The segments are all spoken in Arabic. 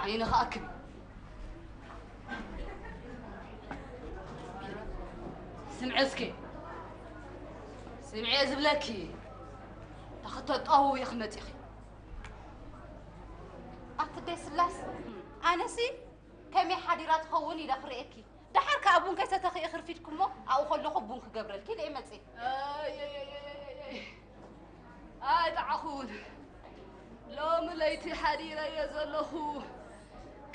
عيني خاكب سمعسكي سمعي زبلكي تخطط قهوة يا خمتي أخي أفدي سلاس أنا سي كمي حديرات خوني دخريكي دحرك أبون كيسة تخي آخر فيتكم أو خلو خبون خجبرل كده إيه متسي آي تعخون لو مليتي حديرة يا زلخو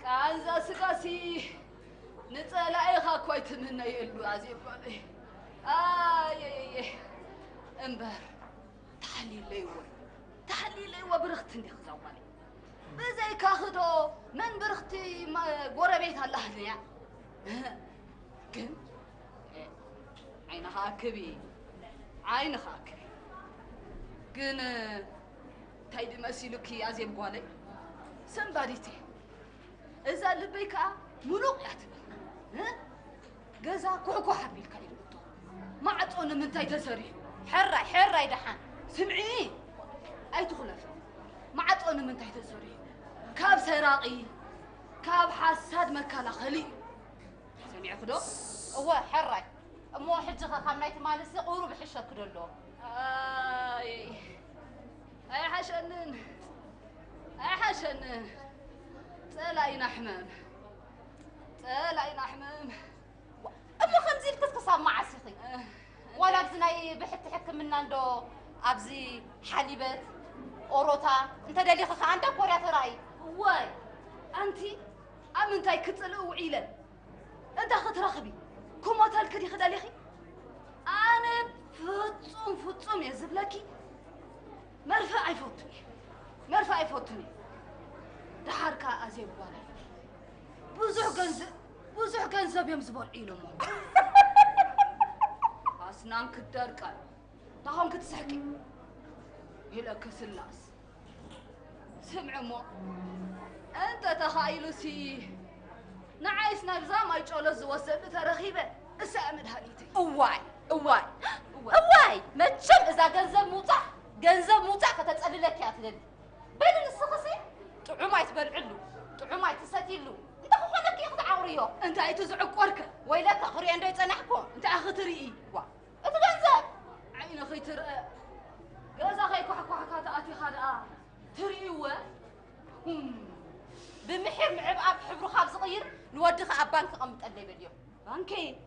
كان ذا سكاسي نتلا إيخا كويت منا يلو عزيب علي انبر تحليل ليوه برختي ندي خزوالي بزي كاخدو من برختي قربيت الله ليا كن عينها كبي كن تايدي مسيلوكي عزيب قوالي سنباديتي إذا لبيكا ملوك يعتبر جزا كوكو حبيل كايدو ما عطونا من تاي تسري حراي دحان سمعي أي تخلف ما عطونا من تاي تسري كاب سراقي كاب حساد مكالا خلي سمعي خدو هو حراي مو حجخه خمنايت مالسي قورو بحشه كدلو اي حشنن تلاقينا حمام أمو خمزيل كسكسا مع سيخي ولا بزناي بحت حكم من عنده أبزي حليبت أوروتا أنت دليل خا عندك وريا تراي واي أنتي أمنتاي كتلو وعيلا أنت خد رخبي كم تالكدي خدالي خي أنا فتصوم يا زبلكي مرفع يفوتني دحركا أزيب بالي بزح جنزب يمزبول عيلو مو أسنان كدركا تهم كتسحكي يلا كسلاس سمع مو أنت تخايلو سي نعيس نبزا ما يجولو زوسد ترخيبه اسأمد هاليتي واي ما تشم إذا جنزب موطع كتتسأل لك يا تدل بين السخسي طعوماي تبلعلو طعوماي تساتيلو انت خو خلك ياخذ عوريو انت اي تزعق وركه ويلك اخري عنده يصنحكم انت اخي تريي وا انت جنزب عين اخي ترى جازا خي كحكحكات اتي خدا تريوا بمحر معب اب حبرو خاب صغير نودخ اب بانك قمت قلي بليو بانكي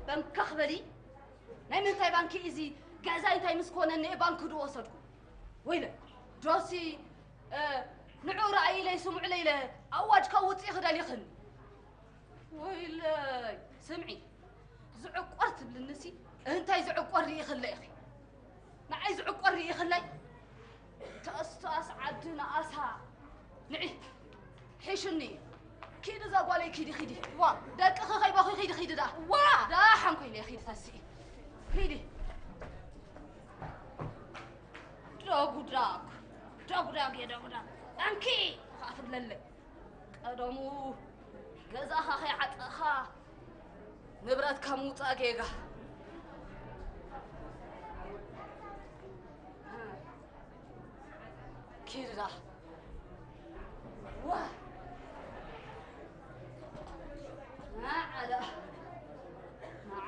بانك خبلي ناي من تاي بانكي ايزي جازا انتي مسكونه ني بانك دو وصدكو ويلا جوسي نعور عيلي سمع ليلة أواج كوت يخدال يخن ويلا سمعي زعق قرت بالنسي أنت زعق قري يخن يا أخي نعي زعق قري يخن لي تأساس عدنا أسها نعي حيشني كيد زاقوالي كيدي خيدي وا داك أخي خيبا أخي خيدي دا وا دا حنكو لي خيدي تاسي خيدي دراغ يا دراغ أنكي خاف لله قدمو جزاها خي عطخا نبرات كموت أجيجا كيرا واه ما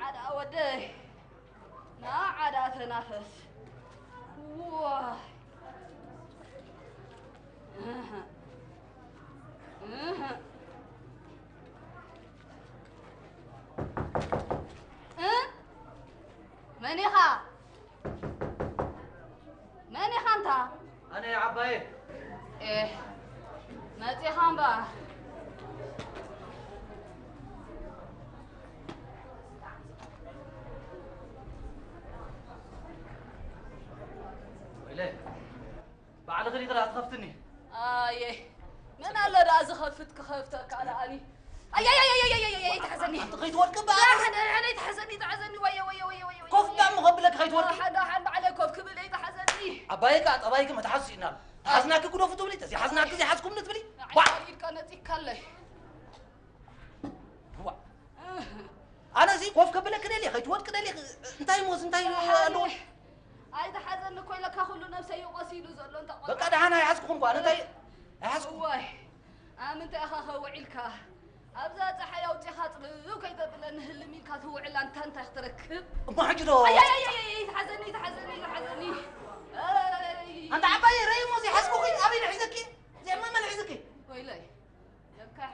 عدا ودي ما عدا تنافس واه منيخا انت انا يا عباية ايه ماتي خامبا ويلي بعد غير يقرأ تخفتني من الله راز خفتك خفتك على اني اي تحزني خيت ورك بقى انا تحزني ويا كوف دم غبلك خيت ورك حدا عليك كوف كبل اي تحزني عبايك عبايك ما تحسينا حزناك كله فتو بلي تسي حزناك زي حزكم نتبلي عيد كانت يكلي هو انا زي كوف كبلك لي خيت ورك لي انتي موز انتي لو اي تحزن كويلك كله نفسي يقصيدو زلو انت بقى ده انا يحزكم انا تاي يحزكم واي أنت أخا وعيلك أبزات حياة وتخاطر وكيد نهل ميلك توعل أنت اختركب ما حجرو أي تحزني أنت عباية رأي موزي حسبوك أبي نحزكي زي ما نحزكي ويلي